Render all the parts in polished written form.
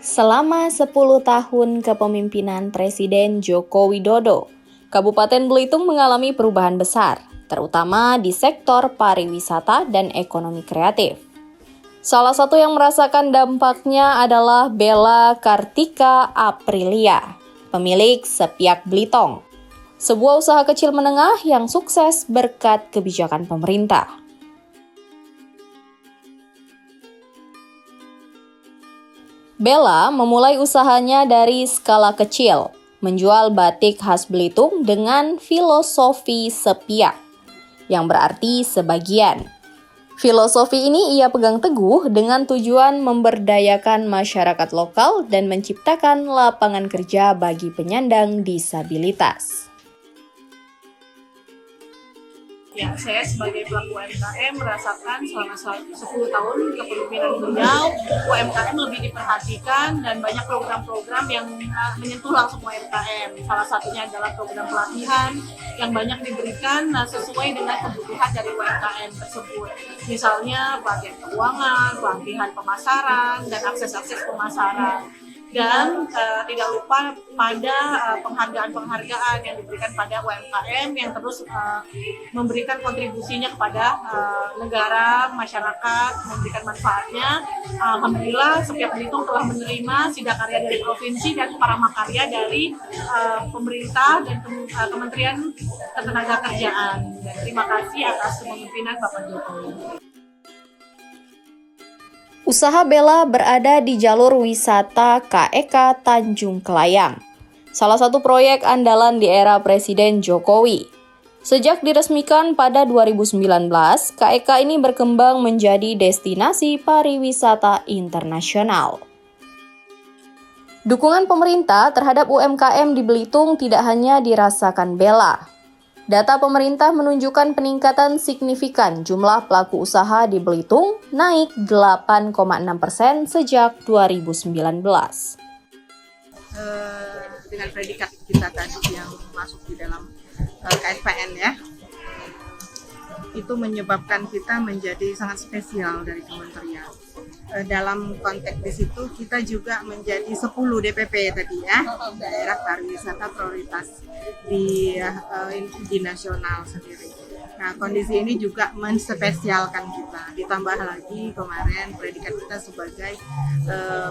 Selama 10 tahun kepemimpinan Presiden Joko Widodo, Kabupaten Belitung mengalami perubahan besar, terutama di sektor pariwisata dan ekonomi kreatif. Salah satu yang merasakan dampaknya adalah Bella Kartika Aprilia, pemilik Sepiak Blitong, sebuah usaha kecil menengah yang sukses berkat kebijakan pemerintah. Bella memulai usahanya dari skala kecil, menjual batik khas Belitung dengan filosofi sepiak, yang berarti sebagian. Filosofi ini ia pegang teguh dengan tujuan memberdayakan masyarakat lokal dan menciptakan lapangan kerja bagi penyandang disabilitas. Ya, saya sebagai pelaku UMKM merasakan selama 10 tahun kepemimpinan beliau, UMKM lebih diperhatikan dan banyak program-program yang menyentuh langsung UMKM. Salah satunya adalah program pelatihan yang banyak diberikan sesuai dengan kebutuhan dari UMKM tersebut. Misalnya pelatihan keuangan, pelatihan pemasaran, dan akses-akses pemasaran. Dan tidak lupa pada penghargaan-penghargaan yang diberikan pada UMKM yang terus memberikan kontribusinya kepada negara, masyarakat, memberikan manfaatnya. Alhamdulillah, Sepiak Belitung telah menerima sidakarya dari provinsi dan para makarya dari pemerintah dan Kementerian Ketenagakerjaan. Dan terima kasih atas kepemimpinan Bapak Jokowi. Usaha Bella berada di jalur wisata KEK Tanjung Kelayang, salah satu proyek andalan di era Presiden Jokowi. Sejak diresmikan pada 2019, KEK ini berkembang menjadi destinasi pariwisata internasional. Dukungan pemerintah terhadap UMKM di Belitung tidak hanya dirasakan Bella. Data pemerintah menunjukkan peningkatan signifikan jumlah pelaku usaha di Belitung naik 8,6% sejak 2019. Dengan predikat kita tadi yang masuk di dalam KSPN ya, itu menyebabkan kita menjadi sangat spesial dari kementerian. Dalam konteks di situ kita juga menjadi 10 DPP tadi ya, daerah pariwisata prioritas di nasional sendiri. Nah, kondisi ini juga menspesialkan kita. Ditambah lagi kemarin predikat kita sebagai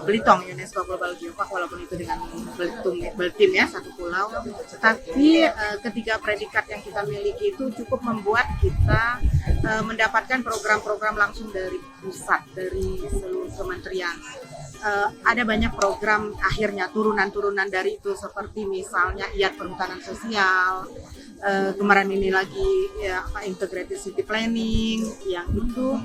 Belitung UNESCO Global Geopark, walaupun itu dengan Belitung ya, satu pulau. Tetapi ketiga predikat yang kita miliki itu cukup membuat kita mendapatkan program-program langsung dari pusat, dari seluruh kementerian. Ada banyak program akhirnya turunan-turunan dari itu, seperti misalnya IAT Perhutanan Sosial, kemarin ini lagi ya, Integrated City Planning, yang itu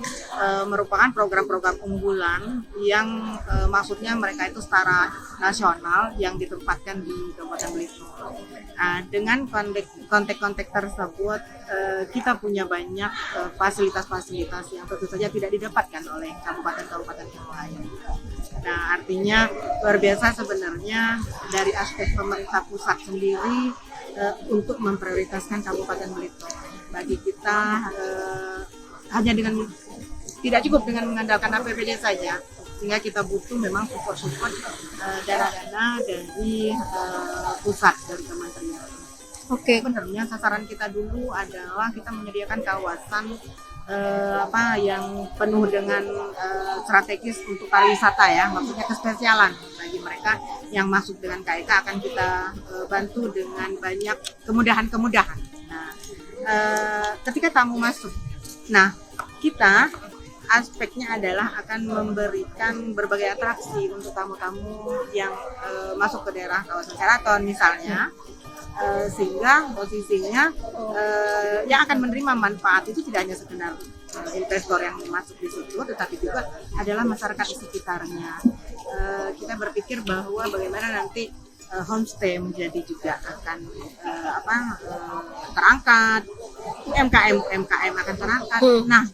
merupakan program-program unggulan yang maksudnya mereka itu secara nasional yang ditempatkan di Kabupaten Belitung. Dengan konteks tersebut kita punya banyak fasilitas-fasilitas yang tentu saja tidak didapatkan oleh kabupaten-kabupaten yang lain. Nah, artinya luar biasa sebenarnya dari aspek pemerintah pusat sendiri untuk memprioritaskan Kabupaten Belitung. Bagi kita hanya dengan tidak cukup dengan mengandalkan APBD saja, sehingga kita butuh memang support dana-dana dari pusat, dari kementerian. Oke. Sebenarnya sasaran kita dulu adalah kita menyediakan kawasan yang penuh dengan strategis untuk pariwisata ya, maksudnya kespesialan bagi mereka yang masuk dengan KEK akan kita bantu dengan banyak kemudahan-kemudahan. Nah, ketika tamu masuk, nah kita aspeknya adalah akan memberikan berbagai atraksi untuk tamu-tamu yang masuk ke daerah kawasan Sheraton misalnya. Sehingga posisinya yang akan menerima manfaat itu tidak hanya sekedar investor yang masuk di situ, tetapi juga adalah masyarakat di sekitarnya. Kita berpikir bahwa bagaimana nanti homestay menjadi juga akan terangkat, UMKM akan terangkat. Nah,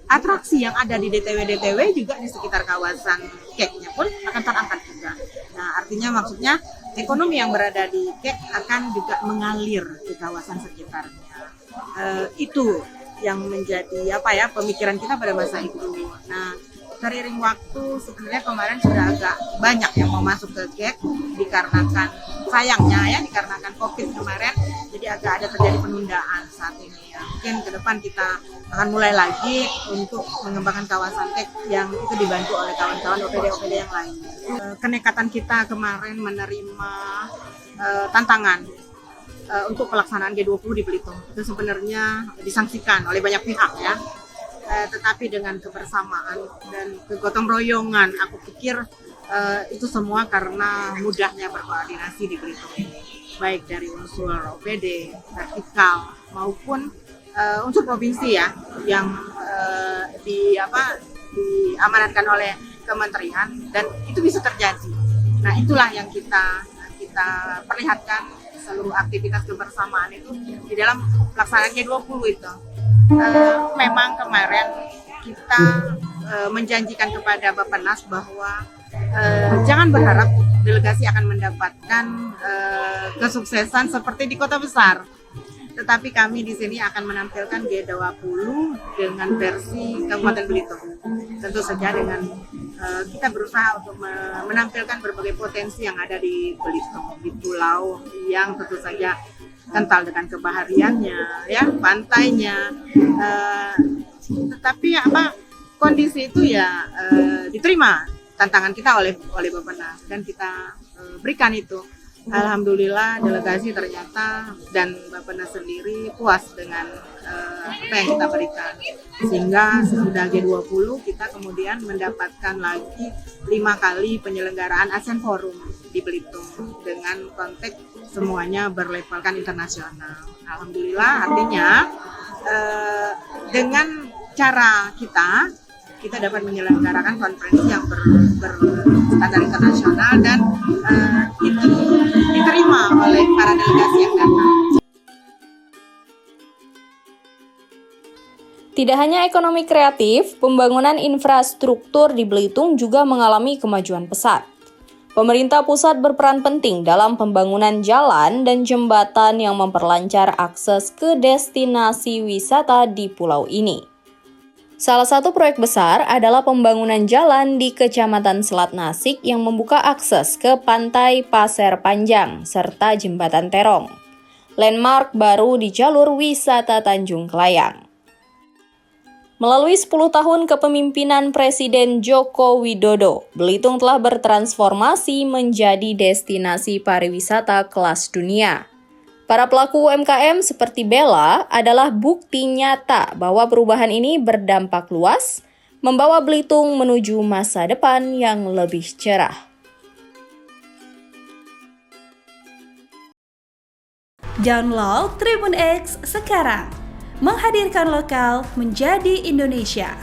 atraksi yang ada di DTW juga di sekitar kawasan KEK-nya pun akan terangkat juga. Nah, artinya maksudnya ekonomi yang berada di KEK akan juga mengalir ke kawasan sekitarnya. Itu yang menjadi pemikiran kita pada masa itu. Nah, seiring waktu sebenarnya kemarin sudah agak banyak yang mau masuk ke GEK dikarenakan sayangnya dikarenakan COVID kemarin, jadi agak ada terjadi penundaan saat ini ya. Mungkin ke depan kita akan mulai lagi untuk mengembangkan kawasan GEK yang itu dibantu oleh kawan-kawan OPD yang lain. Kenekatan kita kemarin menerima tantangan untuk pelaksanaan G20 di Belitung itu sebenarnya disangsikan oleh banyak pihak ya. Tetapi dengan kebersamaan dan kegotong royongan, aku pikir itu semua karena mudahnya berkoordinasi di Belitung ini, baik dari unsur OPD, vertikal maupun unsur provinsi ya, yang diamanatkan oleh kementerian, dan itu bisa terjadi. Nah, itulah yang kita perlihatkan seluruh aktivitas kebersamaan itu di dalam pelaksanaan G20 itu. Memang kemarin kita menjanjikan kepada Bappenas bahwa jangan berharap delegasi akan mendapatkan kesuksesan seperti di kota besar, tetapi kami di sini akan menampilkan G20 dengan versi Kabupaten Belitung. Tentu saja dengan kita berusaha untuk menampilkan berbagai potensi yang ada di Belitung, di pulau yang tentu saja kental dengan kebahariannya, ya, pantainya. Tetapi kondisi itu ya diterima tantangan kita oleh Bappenas, dan kita berikan itu. Alhamdulillah delegasi ternyata dan Bappenas sendiri puas dengan apa yang kita berikan, sehingga sesudah G20 kita kemudian mendapatkan lagi 5 kali penyelenggaraan ASEAN Forum di Belitung dengan konteks semuanya berlevelkan internasional. Alhamdulillah, artinya dengan cara kita dapat menyelenggarakan konferensi yang berstandar internasional, dan itu diterima oleh para delegasi yang datang. Tidak hanya ekonomi kreatif, pembangunan infrastruktur di Belitung juga mengalami kemajuan pesat. Pemerintah pusat berperan penting dalam pembangunan jalan dan jembatan yang memperlancar akses ke destinasi wisata di pulau ini. Salah satu proyek besar adalah pembangunan jalan di Kecamatan Selat Nasik yang membuka akses ke Pantai Pasir Panjang serta Jembatan Terong, landmark baru di jalur wisata Tanjung Kelayang. Melalui 10 tahun kepemimpinan Presiden Joko Widodo, Belitung telah bertransformasi menjadi destinasi pariwisata kelas dunia. Para pelaku UMKM seperti Bella adalah bukti nyata bahwa perubahan ini berdampak luas, membawa Belitung menuju masa depan yang lebih cerah. Download Tribun X sekarang, menghadirkan lokal menjadi Indonesia.